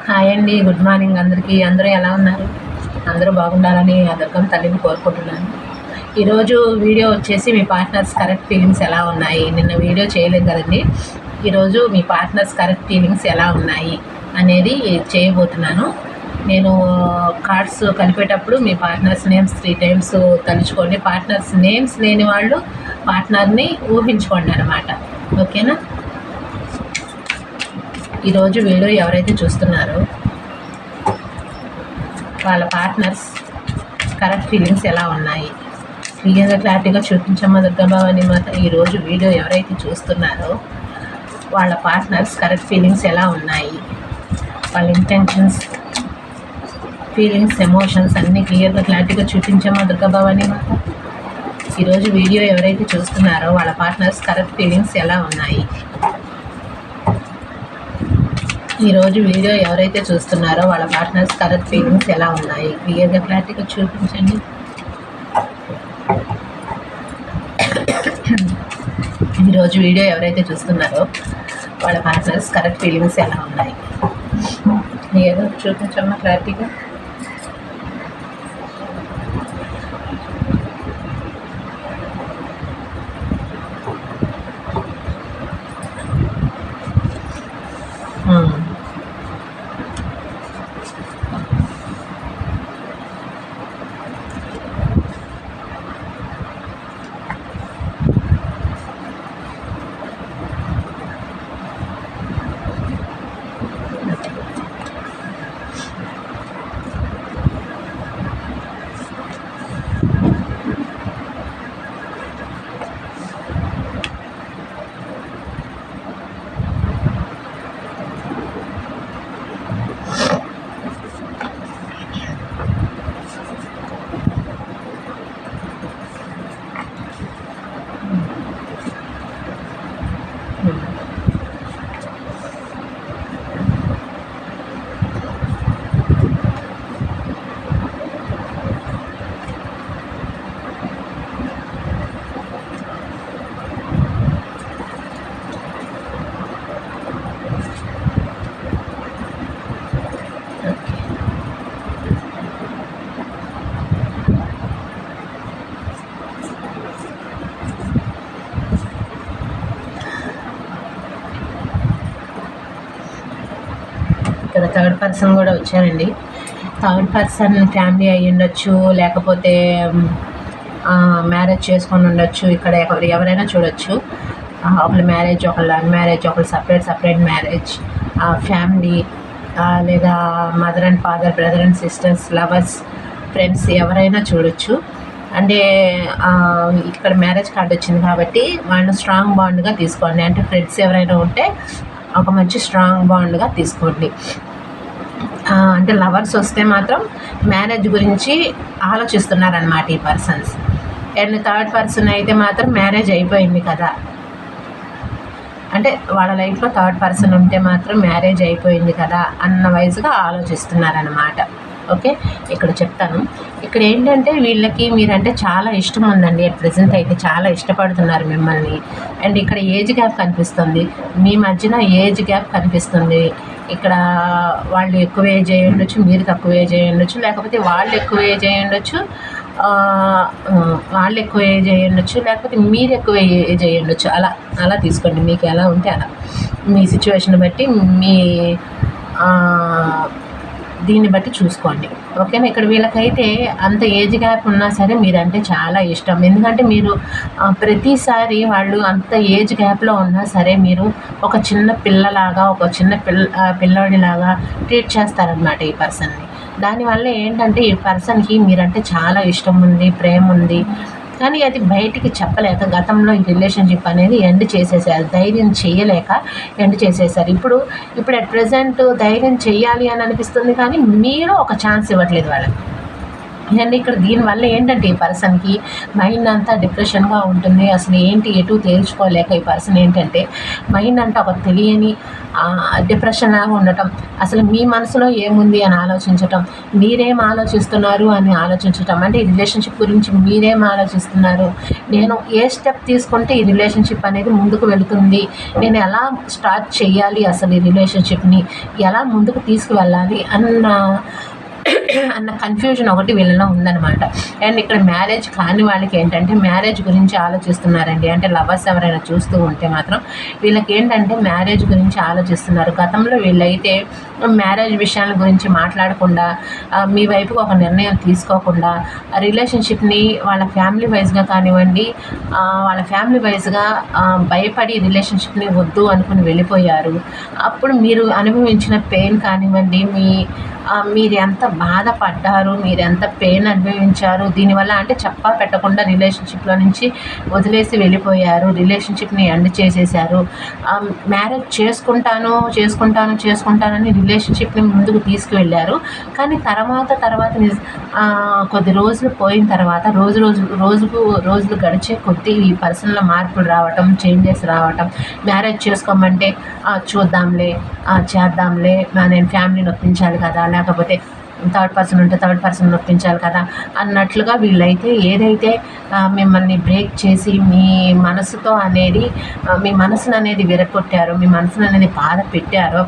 Hi అండి, good morning అందరికీ. అందరూ ఎలా ఉన్నారు? అందరూ బాగుండాలని ఆ దుర్గమ్మ తల్లిని కోరుకుంటున్నాను. ఈరోజు వీడియో వచ్చేసి మీ పార్ట్నర్స్ కరెక్ట్ ఫీలింగ్స్ ఎలా ఉన్నాయి. నిన్న వీడియో చేయలేదు కదండి. ఈరోజు మీ పార్ట్నర్స్ కరెక్ట్ ఫీలింగ్స్ ఎలా ఉన్నాయి అనేది చేయబోతున్నాను. నేను కార్డ్స్ కలిపేటప్పుడు మీ పార్ట్నర్స్ నేమ్స్ 3 times తలుచుకోండి. పార్ట్నర్స్ నేమ్స్ లేని వాళ్ళు పార్ట్నర్ని ఊహించుకోండి అన్నమాట. ఓకేనా? ఈరోజు వీడియో ఎవరైతే చూస్తున్నారో వాళ్ళ పార్ట్నర్స్ కరెక్ట్ ఫీలింగ్స్ ఎలా ఉన్నాయి క్లియర్గా క్లారిటీగా చూపించమ్మా దుర్గాభవాని మాత. ఈరోజు వీడియో ఎవరైతే చూస్తున్నారో వాళ్ళ పార్ట్నర్స్ కరెక్ట్ ఫీలింగ్స్ ఎలా ఉన్నాయి, వాళ్ళ ఇంటెన్షన్స్, ఫీలింగ్స్, ఎమోషన్స్ అన్నీ క్లియర్గా క్లారిటీగా చూపించమ్మా దుర్గాభవాని మాత. ఈరోజు వీడియో ఎవరైతే చూస్తున్నారో వాళ్ళ పార్ట్నర్స్ కరెక్ట్ ఫీలింగ్స్ ఎలా ఉన్నాయి. ఈరోజు వీడియో ఎవరైతే చూస్తున్నారో వాళ్ళ పార్ట్నర్స్ కరెక్ట్ ఫీలింగ్స్ ఎలా ఉన్నాయి క్లియర్గా క్లారిటీగా చూపించండి. ఈరోజు వీడియో ఎవరైతే చూస్తున్నారో వాళ్ళ పార్ట్నర్స్ కరెక్ట్ ఫీలింగ్స్ ఎలా ఉన్నాయి క్లియర్గా చూపించమ్మా క్లారిటీగా. ఇక్కడ థర్డ్ పర్సన్ కూడా వచ్చారండి. థర్డ్ పర్సన్ ఫ్యామిలీ అయ్యి ఉండొచ్చు, లేకపోతే మ్యారేజ్ చేసుకొని ఉండొచ్చు. ఇక్కడ ఎవరైనా చూడొచ్చు. ఒకళ్ళు మ్యారేజ్, ఒకళ్ళు అన్మ్యారేజ్, ఒకళ్ళు సపరేట్ మ్యారేజ్, ఫ్యామిలీ, లేదా mother and father, brother and sisters, lovers, friends ఎవరైనా చూడొచ్చు. అంటే ఇక్కడ మ్యారేజ్ కార్డు వచ్చింది కాబట్టి వాళ్ళు స్ట్రాంగ్ బాండ్గా తీసుకోండి. అంటే ఫ్రెండ్స్ ఎవరైనా ఉంటే ఒక మంచి స్ట్రాంగ్ బాండ్గా తీసుకోండి. అంటే లవర్స్ వస్తే మాత్రం మ్యారేజ్ గురించి ఆలోచిస్తున్నారనమాట ఈ పర్సన్స్. అండ్ థర్డ్ పర్సన్ అయితే మాత్రం మ్యారేజ్ అయిపోయింది కదా, అంటే వాళ్ళ లైఫ్లో థర్డ్ పర్సన్ ఉంటే మాత్రం మ్యారేజ్ అయిపోయింది కదా అన్న వయసుగా ఆలోచిస్తున్నారనమాట. ఓకే, ఇక్కడ చెప్తాను. ఇక్కడ ఏంటంటే వీళ్ళకి మీరంటే చాలా ఇష్టం ఉందండి. అట్ ప్రజెంట్ అయితే చాలా ఇష్టపడుతున్నారు మిమ్మల్ని. అండ్ ఇక్కడ ఏజ్ గ్యాప్ కనిపిస్తుంది, మీ మధ్యన ఏజ్ గ్యాప్ కనిపిస్తుంది. ఇక్కడ వాళ్ళు ఎక్కువ ఏజ్ అయ్యి ఉండొచ్చు, మీరు తక్కువ ఏజ్ అయ్యి ఉండొచ్చు, లేకపోతే వాళ్ళు ఎక్కువ ఏజ్ అయ్యి ఉండొచ్చు, వాళ్ళు ఎక్కువ ఏజ్ అయ్యి ఉండొచ్చు, లేకపోతే మీరు ఎక్కువ ఏజ్ అయ్యి ఉండొచ్చు. అలా తీసుకోండి, మీకు ఎలా ఉంటే అలా, మీ సిచ్యువేషన్ బట్టి, మీ దీన్ని బట్టి చూసుకోండి. ఓకేనా? ఇక్కడ వీళ్ళకైతే అంత ఏజ్ గ్యాప్ ఉన్నా సరే మీరంటే చాలా ఇష్టం. ఎందుకంటే మీరు ప్రతిసారి వాళ్ళు అంత ఏజ్ గ్యాప్లో ఉన్నా సరే మీరు ఒక చిన్న పిల్లలాగా, ఒక చిన్న పిల్లోడిలాగా ట్రీట్ చేస్తారనమాట ఈ పర్సన్ని. దానివల్ల ఏంటంటే ఈ పర్సన్కి మీరంటే చాలా ఇష్టం ఉంది, ప్రేమ ఉంది. కానీ అది బయటికి చెప్పలేక గతంలో ఈ రిలేషన్షిప్ అనేది ఎండ్ చేసేసారు. ధైర్యం చేయలేక ఎండ్ చేసేసారు. ఇప్పుడు అట్ ప్రజెంట్ ధైర్యం చెయ్యాలి అని అనిపిస్తుంది, కానీ మీరు ఒక ఛాన్స్ ఇవ్వట్లేదు వాళ్ళకి. అండ్ ఇక్కడ దీనివల్ల ఏంటంటే ఈ పర్సన్కి మైండ్ అంతా డిప్రెషన్గా ఉంటుంది. అసలు ఏంటి ఎటు తేల్చుకోలేక ఈ పర్సన్ ఏంటంటే మైండ్ అంతా ఒక తెలియని డిప్రెషన్ లాగా ఉండటం, అసలు మీ మనసులో ఏముంది అని ఆలోచించటం, మీరేం ఆలోచిస్తున్నారు అని ఆలోచించటం, అంటే ఈ రిలేషన్షిప్ గురించి మీరేం ఆలోచిస్తున్నారు, నేను ఏ స్టెప్ తీసుకుంటే ఈ రిలేషన్షిప్ అనేది ముందుకు వెళుతుంది, నేను ఎలా స్టార్ట్ చేయాలి, అసలు ఈ రిలేషన్షిప్ని ఎలా ముందుకు తీసుకువెళ్ళాలి అన్న కన్ఫ్యూజన్ ఒకటి వీళ్ళలో ఉందన్నమాట. అండ్ ఇక్కడ మ్యారేజ్ కాని వాళ్ళకి ఏంటంటే మ్యారేజ్ గురించి ఆలోచిస్తున్నారండి. అంటే లవర్స్ ఎవరైనా చూస్తూ ఉంటే మాత్రం వీళ్ళకి ఏంటంటే మ్యారేజ్ గురించి ఆలోచిస్తున్నారు. గతంలో వీళ్ళైతే మ్యారేజ్ విషయాల గురించి మాట్లాడకుండా మీ వైపుకి ఒక నిర్ణయం తీసుకోకుండా రిలేషన్షిప్ని వాళ్ళ ఫ్యామిలీ వైజ్గా కానివ్వండి, వాళ్ళ ఫ్యామిలీ వైజ్గా భయపడి రిలేషన్షిప్ని వద్దు అనుకుని వెళ్ళిపోయారు. అప్పుడు మీరు అనుభవించిన పెయిన్ కానివ్వండి, మీరు ఎంత బాధపడ్డారు, మీరు ఎంత పెయిన్ అనుభవించారు దీనివల్ల, అంటే చెప్పా పెట్టకుండా రిలేషన్షిప్లో నుంచి వదిలేసి వెళ్ళిపోయారు, రిలేషన్షిప్ని ఎండ్ చేసేసారు. మ్యారేజ్ చేసుకుంటానని రిలేషన్షిప్ని ముందుకు తీసుకువెళ్ళారు. కానీ తర్వాత కొద్ది రోజులు పోయిన తర్వాత రోజులు గడిచే కొద్దీ ఈ పర్సన్లో మార్పులు రావటం, చేంజెస్ రావటం, మ్యారేజ్ చేసుకోమంటే చూద్దాంలే, చేద్దాంలే, నేను ఫ్యామిలీని ఒప్పించాలి కదా, లేకపోతే థర్డ్ పర్సన్ ఉంటే థర్డ్ పర్సన్ నొప్పించాలి కదా అన్నట్లుగా వీళ్ళైతే ఏదైతే మిమ్మల్ని బ్రేక్ చేసి మీ మనసును అనేది విరగొట్టారో, మీ మనసును అనేది బాధ పెట్టారో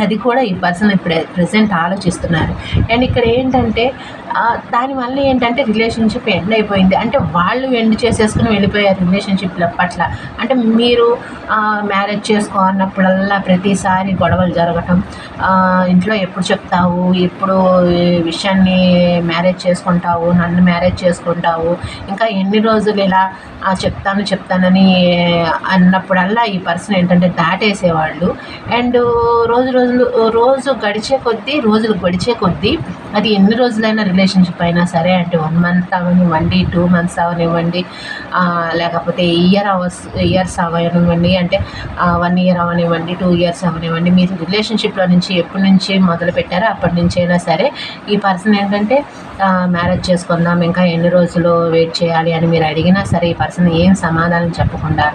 అది కూడా ఈ పర్సన్ ఇప్పుడు ప్రెజెంట్ ఆలోచిస్తున్నారు. అండ్ ఇక్కడ ఏంటంటే దానివల్ల ఏంటంటే రిలేషన్షిప్ ఎండ్ అయిపోయింది. అంటే వాళ్ళు ఎండ్ చేసేసుకుని వెళ్ళిపోయారు రిలేషన్షిప్ల పట్ల. అంటే మీరు మ్యారేజ్ చేసుకోన్నప్పుడల్లా ప్రతిసారి గొడవలు జరగటం, ఇంట్లో ఎప్పుడు చెప్తావు, ఎప్పుడు విషయాన్ని మ్యారేజ్ చేసుకుంటావు, నన్ను మ్యారేజ్ చేసుకుంటావు, ఇంకా ఎన్ని రోజులు ఇలా చెప్తానని అన్నప్పుడల్లా ఈ పర్సన్ ఏంటంటే దాటేసేవాళ్ళు. అండ్ రోజులు గడిచే కొద్దీ అది ఎన్ని రోజులైనా రిలేషన్షిప్ అయినా సరే, అంటే 1 month అవనివ్వండి, 2 months అవనివ్వండి, లేకపోతే ఇయర్స్ అవనివ్వండి, అంటే 1 year అవనివ్వండి, 2 years అవనివ్వండి, మీరు రిలేషన్షిప్లో నుంచి ఎప్పటి నుంచి మొదలు పెట్టారో అప్పటి నుంచి అయినా సరే ఈ పర్సన్ ఏంటంటే మ్యారేజ్ చేసుకుందాం, ఇంకా ఎన్ని రోజులు వెయిట్ చేయాలి అని మీరు అడిగినా సరే ఈ పర్సన్ ఏం సమాధానం చెప్పకుండా,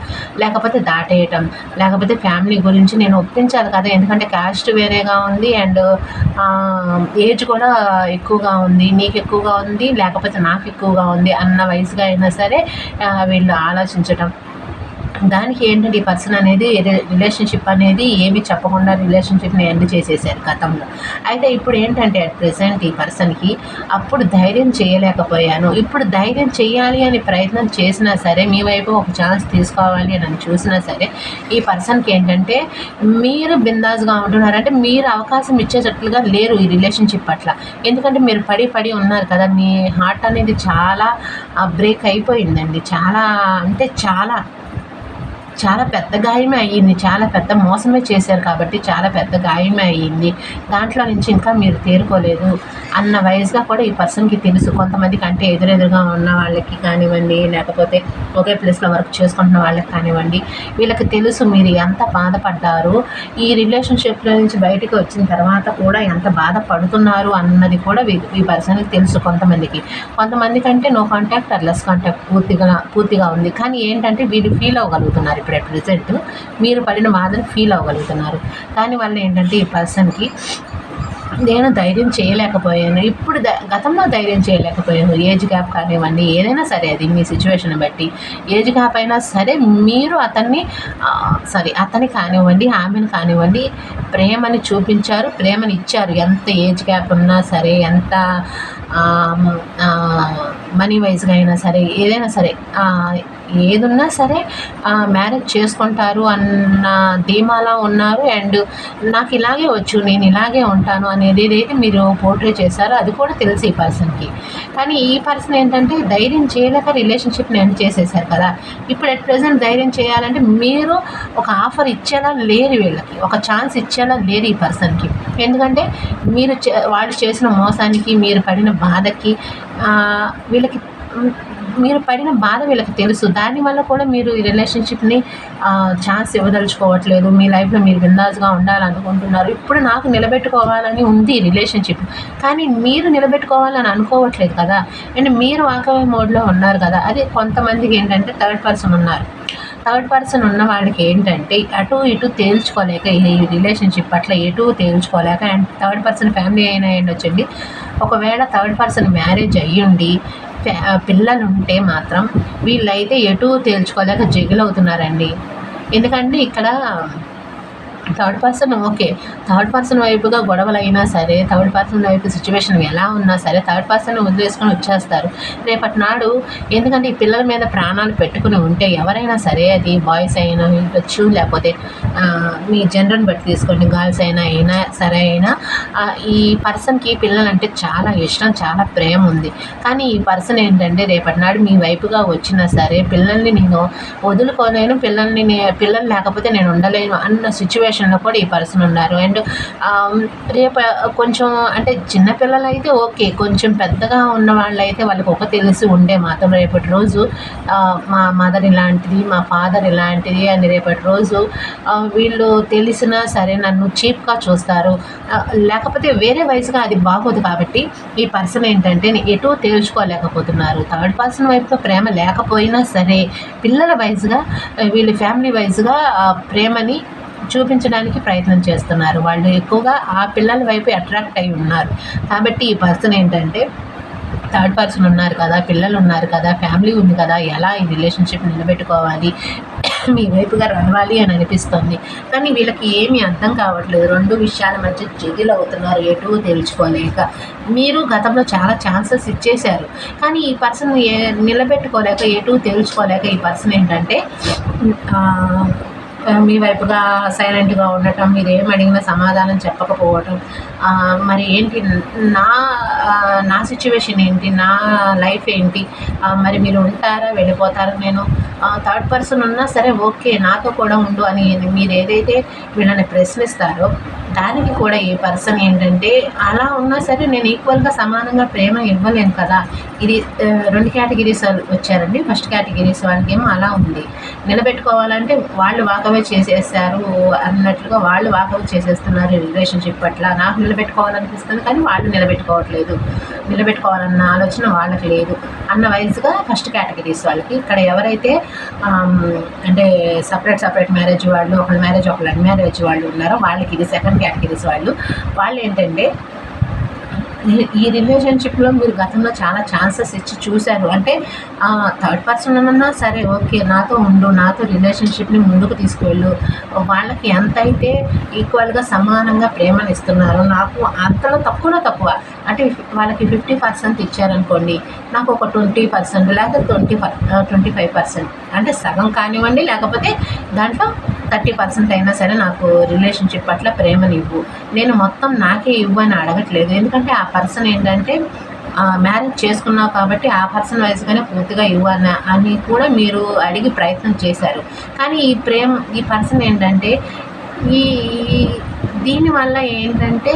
లేకపోతే దాటేయటం, లేకపోతే ఫ్యామిలీ గురించి నేను ఒప్పించాలి కదా, ఎందుకంటే క్యాస్ట్ వేరేగా ఉంది అండ్ ఏజ్ కూడా ఎక్కువగా ఉంది, నీకు ఎక్కువగా ఉంది లేకపోతే నాకు ఎక్కువగా ఉంది అన్న వయసుగా అయినా సరే వీళ్ళు ఆలోచించటం. దానికి ఏంటంటే ఈ పర్సన్ అనేది రిలేషన్షిప్ అనేది ఏమీ చెప్పకుండా రిలేషన్షిప్ని ఎండ్ చేసేసారు గతంలో. అయితే ఇప్పుడు ఏంటంటే అట్ ప్రెసెంట్ ఈ పర్సన్కి అప్పుడు ధైర్యం చేయలేకపోయాను, ఇప్పుడు ధైర్యం చేయాలి అని ప్రయత్నం చేసినా సరే, మీ వైపు ఒక ఛాన్స్ తీసుకోవాలి అని చూసినా సరే ఈ పర్సన్కి ఏంటంటే మీరు బిందాస్గా ఉంటున్నారంటే మీరు అవకాశం ఇచ్చేటట్లుగా లేరు ఈ రిలేషన్షిప్ పట్ల. ఎందుకంటే మీరు పడి ఉన్నారు కదా, మీ హార్ట్ అనేది చాలా బ్రేక్ అయిపోయిందండి. చాలా పెద్ద గాయమే అయ్యింది, చాలా పెద్ద మోసమే చేశారు కాబట్టి చాలా పెద్ద గాయమే అయ్యింది. దాంట్లో నుంచి ఇంకా మీరు తేరుకోలేదు అన్న వయసుగా కూడా ఈ పర్సన్కి తెలుసు. కొంతమందికి అంటే ఎదురెదురుగా ఉన్న వాళ్ళకి కానివ్వండి, లేకపోతే ఒకే ప్లేస్లో వర్క్ చేసుకుంటున్న వాళ్ళకి కానివ్వండి, వీళ్ళకి తెలుసు మీరు ఎంత బాధపడ్డారు, ఈ రిలేషన్షిప్లో నుంచి బయటకు వచ్చిన తర్వాత కూడా ఎంత బాధపడుతున్నారు అన్నది కూడా ఈ పర్సన్కి తెలుసు. కొంతమందికి అంటే no contact or less contact పూర్తిగా ఉంది. కానీ ఏంటంటే వీళ్ళు ఫీల్ అవ్వగలుగుతున్నారు, ఇప్పుడు అట్ ప్రెజెంట్ మీరు పడిన బాధను ఫీల్ అవ్వగలుగుతున్నారు. దానివల్ల ఏంటంటే ఈ పర్సన్కి నేను ధైర్యం చేయలేకపోయాను, ఇప్పుడు గతంలో ధైర్యం చేయలేకపోయాను, ఏజ్ గ్యాప్ కానివ్వండి, ఏదైనా సరే అది మీ సిచ్యువేషన్ బట్టి ఏజ్ గ్యాప్ అయినా సరే మీరు అతని కానివ్వండి, ఆమెను కానివ్వండి ప్రేమని చూపించారు, ప్రేమని ఇచ్చారు. ఎంత ఏజ్ గ్యాప్ ఉన్నా సరే, ఎంత మనీ వైజ్గా అయినా సరే, ఏదైనా సరే ఏదున్నా సరే మ్యారేజ్ చేసుకుంటారు అన్న ధీమాలా ఉన్నారు. అండ్ నాకు ఇలాగే వచ్చు, నేను ఇలాగే ఉంటాను అనేది ఏదైతే మీరు పోర్ట్రే చేశారో అది కూడా తెలుసు ఈ పర్సన్కి. కానీ ఈ పర్సన్ ఏంటంటే ధైర్యం చేయలేక రిలేషన్షిప్ని ఎండ్ చేసేసారు కదా. ఇప్పుడు అట్ ప్రెజెంట్ ధైర్యం చేయాలంటే మీరు ఒక ఆఫర్ ఇచ్చేలా లేరు, వీళ్ళకి ఒక ఛాన్స్ ఇచ్చేలా లేరు ఈ పర్సన్కి. ఎందుకంటే వాళ్ళు చేసిన మోసానికి, మీరు పడిన బాధకి వీళ్ళకి మీరు పడిన బాధ వీళ్ళకి తెలుసు. దానివల్ల కూడా మీరు ఈ రిలేషన్షిప్ని ఛాన్స్ ఇవ్వదలుచుకోవట్లేదు. మీ లైఫ్లో మీరు బిందాస్గా ఉండాలనుకుంటున్నారు. ఇప్పుడు నాకు నిలబెట్టుకోవాలని ఉంది రిలేషన్షిప్, కానీ మీరు నిలబెట్టుకోవాలని అనుకోవట్లేదు కదా. అండ్ మీరు వాకవే మోడ్లో ఉన్నారు కదా. అదే కొంతమందికి ఏంటంటే థర్డ్ పర్సన్ ఉన్నారు. థర్డ్ పర్సన్ ఉన్న వాళ్ళకి ఏంటంటే అటు ఇటు తేల్చుకోలేక, ఈ రిలేషన్షిప్ పట్ల ఎటు తేల్చుకోలేక, అండ్ థర్డ్ పర్సన్ ఫ్యామిలీ అయినా ఏంటొచ్చండి. ఒకవేళ థర్డ్ పర్సన్ మ్యారేజ్ అయ్యుండి పిల్లలు ఉంటే మాత్రం వీళ్ళైతే ఎటు తేల్చుకోలేక జగిలవుతున్నారండి. ఎందుకంటే ఇక్కడ third person okay, third person వైపుగా గొడవలు అయినా సరే, థర్డ్ పర్సన్ వైపు సిచ్యువేషన్ ఎలా ఉన్నా సరే థర్డ్ పర్సన్ వదిలేసుకొని వచ్చేస్తారు రేపటి నాడు. ఎందుకంటే ఈ పిల్లల మీద ప్రాణాలు పెట్టుకుని ఉంటే ఎవరైనా సరే, అది బాయ్స్ అయినా ఉండొచ్చు, లేకపోతే మీ జెండర్ని బట్టి తీసుకోండి, గర్ల్స్ అయినా సరే ఈ పర్సన్కి పిల్లలంటే చాలా ఇష్టం, చాలా ప్రేమ ఉంది. కానీ ఈ పర్సన్ ఏంటంటే రేపటి నాడు మీ వైపుగా వచ్చినా సరే పిల్లల్ని నేను వదులుకోలేను, పిల్లలు లేకపోతే నేను ఉండలేను అన్న సిచ్యువేషన్లో కూడా ఈ పర్సన్ ఉన్నారు. అండ్ రేపు కొంచెం అంటే చిన్నపిల్లలు అయితే ఓకే, కొంచెం పెద్దగా ఉన్న వాళ్ళైతే వాళ్ళకి ఒక తెలిసి ఉండే మాత్రం రేపటి రోజు మా మదర్ ఇలాంటిది, మా ఫాదర్ ఇలాంటిది అని రేపటి రోజు వీళ్ళు తెలిసినా సరే నన్ను చీప్గా చూస్తారు, లేకపోతే వేరే వయసుగా అది బాగోదు. కాబట్టి ఈ పర్సన్ ఏంటంటే ఎటూ తేల్చుకోలేకపోతున్నారు. థర్డ్ పర్సన్ వైపుగా ప్రేమ లేకపోయినా సరే పిల్లల వైజ్గా, వీళ్ళ ఫ్యామిలీ వైజ్గా ప్రేమని చూపించడానికి ప్రయత్నం చేస్తున్నారు. వాళ్ళు ఎక్కువగా ఆ పిల్లల వైపు అట్రాక్ట్ అయి ఉన్నారు. కాబట్టి ఈ పర్సన్ ఏంటంటే థర్డ్ పర్సన్ ఉన్నారు కదా, పిల్లలు ఉన్నారు కదా, ఫ్యామిలీ ఉంది కదా, ఎలా ఈ రిలేషన్షిప్ నిలబెట్టుకోవాలి, మీ వైపుగా రావాలి అని అనిపిస్తుంది. కానీ వీళ్ళకి ఏమీ అర్థం కావట్లేదు. రెండు విషయాల మధ్య జగిల్ అవుతున్నారు, ఎటు తెలుసుకోలేక. మీరు గతంలో చాలా ఛాన్సెస్ ఇచ్చేశారు, కానీ ఈ పర్సన్ నిలబెట్టుకోలేక, ఎటు తెలుసుకోలేక ఈ పర్సన్ ఏంటంటే మీ వైపుగా సైలెంట్గా ఉండటం, మీరు ఏం అడిగినా సమాధానం చెప్పకపోవటం, మరి ఏంటి నా సిచ్యువేషన్ ఏంటి, నా లైఫ్ ఏంటి, మరి మీరు ఉంటారా వెళ్ళిపోతారా, నేను థర్డ్ పర్సన్ ఉన్నా సరే ఓకే నాతో కూడా ఉండు అని మీరు ఏదైతే వీళ్ళని ప్రశ్నిస్తారో దానికి కూడా ఈ పర్సన్ ఏంటంటే అలా ఉన్నా సరే నేను ఈక్వల్గా సమానంగా ప్రేమ ఇవ్వలేను కదా. ఇది రెండు కేటగిరీస్ వచ్చారండి. ఫస్ట్ కేటగిరీస్ వాళ్ళకేమో అలా ఉంది, నిలబెట్టుకోవాలంటే వాళ్ళు వాకవే చేసేసారు అన్నట్లుగా వాళ్ళు వాకవే చేసేస్తున్నారు రిలేషన్షిప్ పట్ల. నాకు నిలబెట్టుకోవాలనిపిస్తుంది కానీ వాళ్ళు నిలబెట్టుకోవాలన్న ఆలోచన వాళ్ళకి లేదు అన్న వైజ్గా ఫస్ట్ కేటగిరీస్ వాళ్ళకి. ఇక్కడ ఎవరైతే అంటే సపరేట్ మ్యారేజ్ వాళ్ళు, ఒకళ్ళ మ్యారేజ్ ఒకళ్ళు అన్మ్యారేజ్ వాళ్ళు ఉన్నారో వాళ్ళకి ఇది సెకండ్ కేటగిరీస్ వాళ్ళు ఏంటంటే ఈ రిలేషన్షిప్లో మీరు గతంలో చాలా ఛాన్సెస్ ఇచ్చి చూశారు. అంటే థర్డ్ పర్సన్ అన్నా సరే ఓకే నాతో ఉండు, నాతో రిలేషన్షిప్ని ముందుకు తీసుకువెళ్ళు, వాళ్ళకి ఎంత అయితే ఈక్వల్గా సమానంగా ప్రేమను ఇస్తున్నారు, నాకు అంతలో తక్కువ అంటే వాళ్ళకి 50% ఇచ్చారనుకోండి, నాకు ఒక 20% లేకపోతే 25% అంటే సగం కానివ్వండి, లేకపోతే దాంట్లో 30% అయినా సరే నాకు రిలేషన్షిప్ పట్ల ప్రేమని ఇవ్వు, నేను మొత్తం నాకే ఇవ్వు అని అడగట్లేదు. ఎందుకంటే ఆ పర్సన్ ఏంటంటే మ్యారేజ్ చేసుకున్నావు కాబట్టి ఆ పర్సన్ వైజ్గానే పూర్తిగా ఇవ్వాలి అని కూడా మీరు అడిగి ప్రయత్నం చేశారు. కానీ ఈ పర్సన్ ఏంటంటే దీనివల్ల ఏంటంటే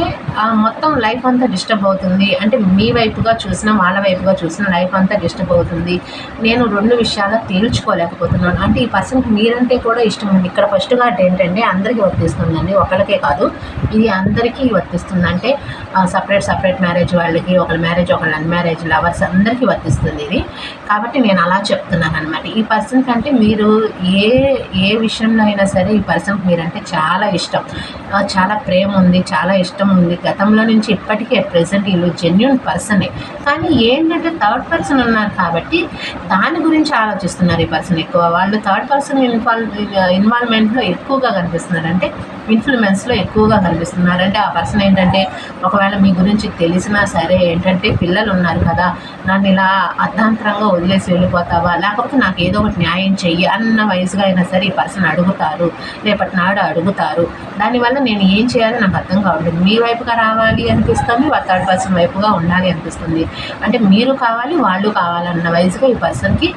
మొత్తం లైఫ్ అంతా డిస్టర్బ్ అవుతుంది. అంటే మీ వైపుగా చూసినా వాళ్ళ వైపుగా చూసినా లైఫ్ అంతా డిస్టర్బ్ అవుతుంది. నేను రెండు విషయాలు తేల్చుకోలేకపోతున్నాను. అంటే ఈ పర్సన్కి మీరంటే కూడా ఇష్టం ఉంది. ఇక్కడ ఫస్ట్ కార్డ్ ఏంటంటే అందరికీ వర్తిస్తుందండి, ఒకరికే కాదు, ఇది అందరికీ వర్తిస్తుంది. అంటే సపరేట్ మ్యారేజ్ వాళ్ళకి, ఒకళ్ళ మ్యారేజ్ ఒకళ్ళ అన్మ్యారేజ్ లవర్స్ అందరికీ వర్తిస్తుంది ఇది. కాబట్టి నేను అలా చెప్తున్నాను అనమాట. ఈ పర్సన్ కంటే మీరు ఏ విషయంలో అయినా సరే ఈ పర్సన్కి మీరంటే చాలా ఇష్టం, చాలా ప్రేమ ఉంది, చాలా ఇష్టం ఉంది గతంలో నుంచి ఇప్పటికే. ప్రెసెంట్ వీళ్ళు జెన్యూన్ పర్సనే, కానీ ఏంటంటే థర్డ్ పర్సన్ ఉన్నారు కాబట్టి దాని గురించి ఆలోచిస్తున్నారు ఈ పర్సన్ ఎక్కువ. వాళ్ళు థర్డ్ పర్సన్ ఇన్వాల్వ్మెంట్లో ఎక్కువగా కనిపిస్తున్నారు, అంటే ఇన్ఫ్లుయెన్స్లో ఎక్కువగా కనిపిస్తున్నారు. అంటే ఆ పర్సన్ ఏంటంటే ఒకవేళ మీ గురించి తెలిసినా సరే ఏంటంటే పిల్లలు ఉన్నారు కదా, నన్ను ఇలా అర్ధాంతరంగా వదిలేసి వెళ్ళిపోతావా, లేకపోతే నాకు ఏదో ఒకటి న్యాయం చెయ్యి అన్న వయసుగా అయినా సరే ఈ పర్సన్ అడుగుతారు, రేపటి నాడు అడుగుతారు. దానివల్ల నేను ఏం చేయాలో నాకు అర్థం కావట్లేదు. మీ వైపుగా రావాలి అనిపిస్తుంది, థర్డ్ పర్సన్ వైపుగా ఉండాలి అనిపిస్తుంది. అంటే మీరు కావాలి వాళ్ళు కావాలన్న వయసుగా ఈ పర్సన్కి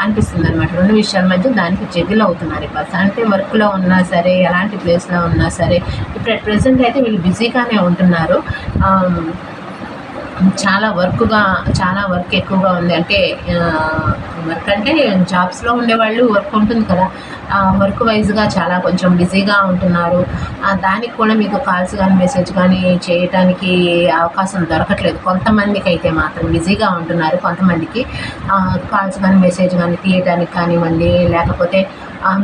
అనిపిస్తుంది అనమాట. రెండు విషయాల మధ్య దానికి జగిల్ అవుతున్నారు ఈ పర్సన్. అంటే వర్క్లో ఉన్నా సరే, ఎలాంటి ప్లేస్లో ఉన్నా సరే, ఇప్పుడు ప్రెసెంట్ అయితే వీళ్ళు బిజీగానే ఉంటున్నారు. చాలా వర్క్ ఎక్కువగా ఉంది. అంటే వర్క్ అంటే జాబ్స్‌లో ఉండేవాళ్ళు వర్క్ ఉంటుంది కదా! వర్క్ వైస్‌గా చాలా కొంచెం బిజీగా ఉంటున్నారు. దానికి కూడా మీకు కాల్స్ గానీ, మెసేజ్ గానీ చేయటానికి అవకాశం దొరకట్లేదు. కొంతమందికైతే మాత్రం బిజీగా ఉంటున్నారు. కొంతమందికి కాల్స్ గానీ, మెసేజ్ గానీ తీయటానికి కానివ్వండి, లేకపోతే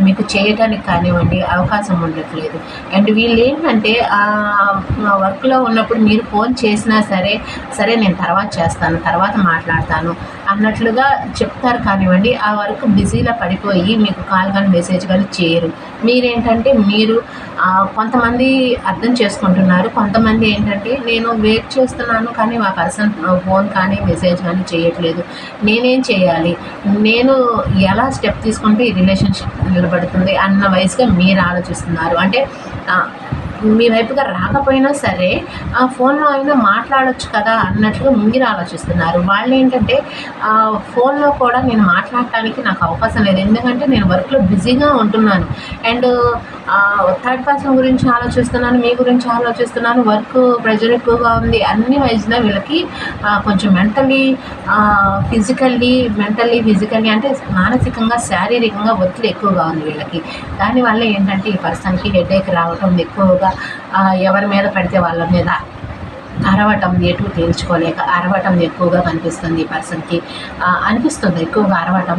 మీకు చేయటానికి కానివ్వండి అవకాశం ఉండట్లేదు. అండ్ వీళ్ళేంటంటే వర్క్‌లో ఉన్నప్పుడు మీరు ఫోన్ చేసినా సరే నేను తర్వాత చేస్తాను, తర్వాత మాట్లాడతాను అన్నట్లుగా చెప్తారు కానివ్వండి, ఆ వర్క్ బిజీలో పడిపోయి మీకు కాల్ కానీ, మెసేజ్ కానీ చేయరు. మీరేంటంటే కొంతమంది అర్థం చేసుకుంటున్నారు. కొంతమంది ఏంటంటే నేను వెయిట్ చేస్తున్నాను కానీ ఆ పర్సన్ ఫోన్ కానీ, మెసేజ్ కానీ చేయట్లేదు. నేనేం చేయాలి? నేను ఎలా స్టెప్ తీసుకుంటే ఈ రిలేషన్‌షిప్ నిలబడుతుంది అన్న వయసుగా మీరు ఆలోచిస్తున్నారు. అంటే మీ వైపుగా రాకపోయినా సరే ఫోన్లో అయినా మాట్లాడొచ్చు కదా అన్నట్లుగా మీరు ఆలోచిస్తున్నారు. వాళ్ళేంటంటే ఫోన్లో కూడా నేను మాట్లాడటానికి నాకు అవకాశం లేదు. ఎందుకంటే నేను వర్క్‌లో బిజీగా ఉంటున్నాను. అండ్ థర్డ్ పర్సన్ గురించి ఆలోచిస్తున్నాను, మీ గురించి ఆలోచిస్తున్నాను, వర్క్ ప్రెషర్ ఎక్కువగా ఉంది. అన్ని వైజ్‌గా వీళ్ళకి కొంచెం ఫిజికల్లీ అంటే మానసికంగా, శారీరకంగా ఒత్తిడి ఎక్కువగా ఉంది వీళ్ళకి. దానివల్ల ఏంటంటే ఈ పర్సన్‌కి హెడేక్ రావటం ఎక్కువగా, ఎవరి మీద పడితే వాళ్ళ మీద అరవటం, ఎటు తేల్చుకోలేక అరవటం ఎక్కువగా కనిపిస్తుంది ఈ పర్సన్‌కి. అనిపిస్తుంది ఎక్కువగా అరవటం.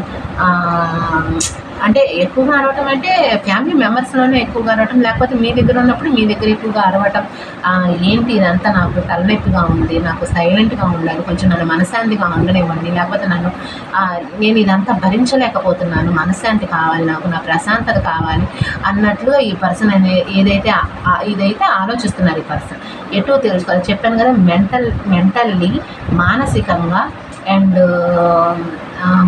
అంటే ఎక్కువగా అరవటం అంటే ఫ్యామిలీ మెంబర్స్‌లోనే ఎక్కువగా అరవటం, లేకపోతే మీ దగ్గర ఉన్నప్పుడు మీ దగ్గర ఎక్కువగా అరవటం. ఏంటి ఇదంతా, నాకు తలనొప్పిగా ఉంది, నాకు సైలెంట్‌గా ఉండాలి, కొంచెం నన్ను మనశ్శాంతిగా ఉండనివ్వండి, లేకపోతే నేను ఇదంతా భరించలేకపోతున్నాను, మనశ్శాంతి కావాలి నాకు, నా ప్రశాంతత కావాలి అన్నట్లుగా ఈ పర్సన్ ఇదైతే ఆలోచిస్తున్నారు ఈ పర్సన్. ఎటో తెలుసుకోవాలి. చెప్పాను కదా, మెంటల్లీ, మానసికంగా అండ్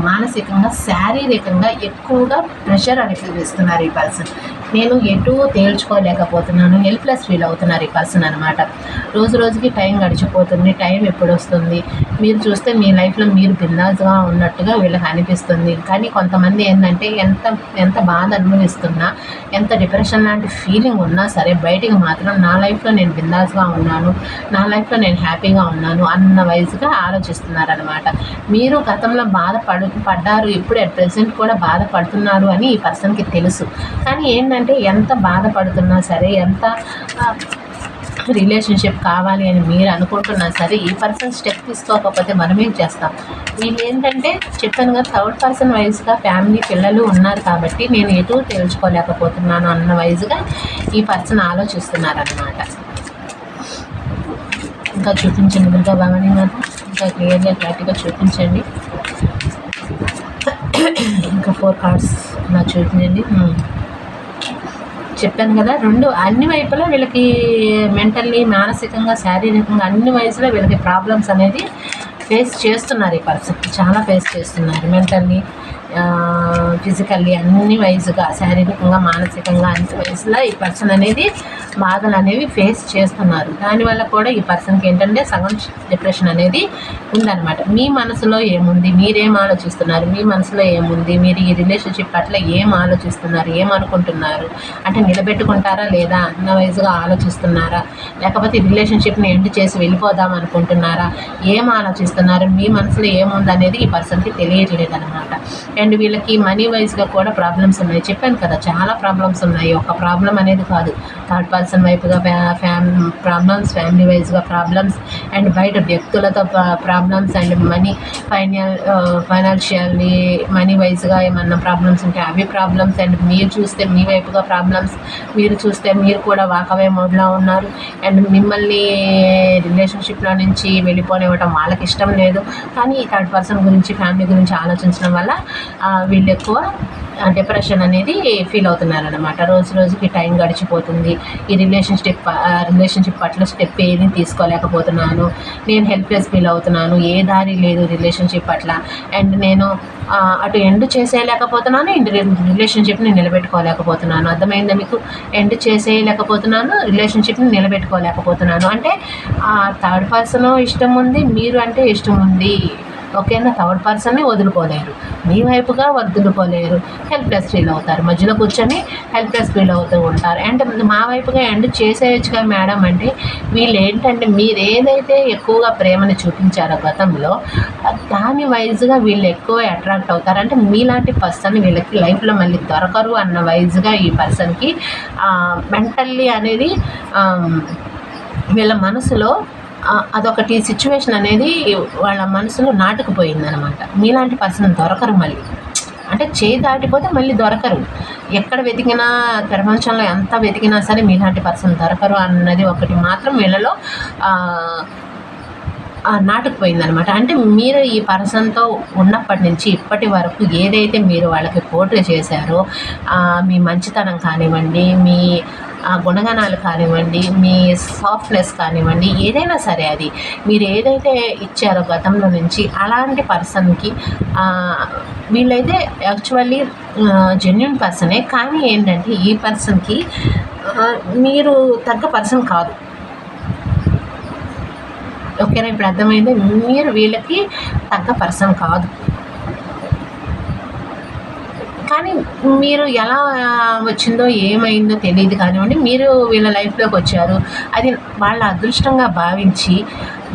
మానసికంగా, శారీరకంగా ఎక్కువగా ప్రెషర్ అనుభవిస్తున్నారు ఈ పర్సన్. నేను ఎటూ తేల్చుకోలేకపోతున్నాను, హెల్ప్లెస్ ఫీల్ అవుతున్నారు ఈ పర్సన్ అనమాట. రోజుకి టైం గడిచిపోతుంది. టైం ఎప్పుడు వస్తుంది? మీరు చూస్తే మీ లైఫ్లో మీరు బిందాస్గా ఉన్నట్టుగా వీళ్ళకి అనిపిస్తుంది. కానీ కొంతమంది ఏంటంటే ఎంత బాధ అనుభవిస్తున్నా, ఎంత డిప్రెషన్ లాంటి ఫీలింగ్ ఉన్నా సరే బయటికి మాత్రం నా లైఫ్లో నేను బిందాస్గా ఉన్నాను, నా లైఫ్లో నేను హ్యాపీగా ఉన్నాను అన్న వైజ్గా ఆలోచిస్తున్నారనమాట. మీరు గతంలో పడ్డారు, ఇప్పుడు అట్ ప్రెసెంట్ కూడా బాధపడుతున్నారు అని ఈ పర్సన్కి తెలుసు. కానీ ఏంటంటే ఎంత బాధపడుతున్నా సరే, ఎంత రిలేషన్షిప్ కావాలి అని మీరు అనుకుంటున్నా సరే, ఈ పర్సన్ స్టెప్ తీసుకోకపోతే మనం ఏం చేస్తాం? వీళ్ళు ఏంటంటే చెప్పాను కదా, థర్డ్ పర్సన్ వైజ్గా ఫ్యామిలీ, పిల్లలు ఉన్నారు కాబట్టి నేను ఎటూ తెలుసుకోలేకపోతున్నాను అన్న వైజ్గా ఈ పర్సన్ ఆలోచిస్తున్నారన్నమాట. ఇంకా చూపించండి దుర్గా భవానీ మాత, ఇంకా క్లారిటీగా చూపించండి. ఇంకా 4 కార్డ్స్ నాకు చూపించండి. చెప్పాను కదా, అన్ని వైపులా వీళ్ళకి మెంటల్లీ, మానసికంగా, శారీరకంగా అన్ని వయసులో వీళ్ళకి ప్రాబ్లమ్స్ అనేది ఫేస్ చేస్తున్నారు ఈ పర్సన్. చాలా ఫేస్ చేస్తున్నారు. మెంటల్లీ, ఫిజికల్లీ, అన్ని వైజ్గా, శారీరకంగా, మానసికంగా అన్ని వయసులో ఈ పర్సన్ అనేది బాధలు అనేవి ఫేస్ చేస్తున్నారు. దానివల్ల కూడా ఈ పర్సన్కి ఏంటంటే సగం డిప్రెషన్ అనేది ఉందన్నమాట. మీ మనసులో ఏముంది, మీరేం ఆలోచిస్తున్నారు, మీ మనసులో ఏముంది, మీరు ఈ రిలేషన్షిప్ పట్ల ఏం ఆలోచిస్తున్నారు, ఏమనుకుంటున్నారు, అంటే నిలబెట్టుకుంటారా లేదా అన్న వైజ్గా ఆలోచిస్తున్నారా, లేకపోతే ఈ రిలేషన్షిప్ని ఎండ్ చేసి వెళ్ళిపోదాం అనుకుంటున్నారా, ఏం ఆలోచిస్తున్నారు, మీ మనసులో ఏముంది అనేది ఈ పర్సన్కి తెలియట్లేదు అనమాట. అండ్ వీళ్ళకి మనీ వైజ్గా కూడా ప్రాబ్లమ్స్ ఉన్నాయి. చెప్పాను కదా, చాలా ప్రాబ్లమ్స్ ఉన్నాయి. ఒక ప్రాబ్లం అనేది కాదు, థర్డ్ పర్సన్ వైపుగా ప్రాబ్లమ్స్, ఫ్యామిలీ వైజ్గా ప్రాబ్లమ్స్, అండ్ బయట వ్యక్తులతో ప్రాబ్లమ్స్, అండ్ ఫైనాన్షియల్లీ మనీ వైజ్గా ఏమన్నా ప్రాబ్లమ్స్ ఉంటే అవి ప్రాబ్లమ్స్, అండ్ మీరు చూస్తే మీ వైపుగా ప్రాబ్లమ్స్, మీరు చూస్తే మీరు కూడా వాకవే మోడ్లో ఉన్నారు. అండ్ మిమ్మల్ని రిలేషన్షిప్లో నుంచి వెళ్ళిపోనివ్వటం వాళ్ళకి ఇష్టం లేదు. కానీ ఈ థర్డ్ పర్సన్ గురించి, ఫ్యామిలీ గురించి ఆలోచించడం వల్ల వీళ్ళు ఎక్కువ డిప్రెషన్ అనేది ఫీల్ అవుతున్నారనమాట. రోజుకి టైం గడిచిపోతుంది. ఈ రిలేషన్షిప్ పట్ల స్టెప్ ఏది తీసుకోలేకపోతున్నాను, నేను హెల్ప్లెస్ ఫీల్ అవుతున్నాను, ఏ దారి లేదు రిలేషన్షిప్ పట్ల, అండ్ నేను అటు ఎండ్ చేసేయలేకపోతున్నాను, రిలేషన్షిప్ని నిలబెట్టుకోలేకపోతున్నాను. అర్థమైందా మీకు? ఎండ్ చేసేయలేకపోతున్నాను, రిలేషన్షిప్ని నిలబెట్టుకోలేకపోతున్నాను. అంటే థర్డ్ పర్సన్ ఇష్టం ఉంది, మీరు అంటే ఇష్టం ఉంది, ఓకేనా. థర్డ్ పర్సన్ని వదులుకోలేరు, మీ వైపుగా వదులుకోలేరు, హెల్ప్లెస్ ఫీల్ అవుతారు, మధ్యలో కూర్చొని హెల్ప్లెస్ ఫీల్ అవుతూ ఉంటారు. అండ్ మా వైపుగా ఎండ్ చేసేయచ్చుగా మేడం అంటే వీళ్ళు ఏంటంటే మీరు ఏదైతే ఎక్కువగా ప్రేమని చూపించారో గతంలో దాని వైజ్గా వీళ్ళు ఎక్కువ అట్రాక్ట్ అవుతారు. అంటే మీలాంటి పర్సన్ వీళ్ళకి లైఫ్లో మళ్ళీ దొరకరు అన్న వైజ్గా ఈ పర్సన్కి మెంటల్లీ అనేది వీళ్ళ మనసులో అదొకటి సిచ్యువేషన్ అనేది వాళ్ళ మనసులో నాటుకుపోయిందనమాట. మీలాంటి పర్సన్ దొరకరు మళ్ళీ, అంటే చేయి దాటిపోతే మళ్ళీ దొరకరు. ఎక్కడ వెతికినా ప్రపంచంలో ఎంత వెతికినా సరే మీలాంటి పర్సన్ దొరకరు అన్నది ఒకటి మాత్రం వీళ్ళలో నాటుకుపోయిందనమాట. అంటే మీరు ఈ పర్సన్తో ఉన్నప్పటి నుంచి ఇప్పటి వరకు ఏదైతే మీరు వాళ్ళకి పోర్ట్రే చేశారో మీ మంచితనం కానివ్వండి, మీ గుణగణాలు కానివ్వండి, మీ సాఫ్ట్నెస్ కానివ్వండి, ఏదైనా సరే అది మీరు ఏదైతే ఇచ్చారో గతంలో నుంచి అలాంటి పర్సన్కి వీళ్ళైతే యాక్చువల్లీ జెన్యూన్ పర్సనే. కానీ ఏంటంటే ఈ పర్సన్కి మీరు తగ్గ పర్సన్ కాదు. ఓకేనా, ఇప్పుడు అర్థమైంది. మీరు వీళ్ళకి తగ్గ పర్సన్ కాదు. కానీ మీరు ఎలా వచ్చిందో ఏమైందో తెలియదు కానివ్వండి, మీరు వీళ్ళ లైఫ్లోకి వచ్చారు, అది వాళ్ళ అదృష్టంగా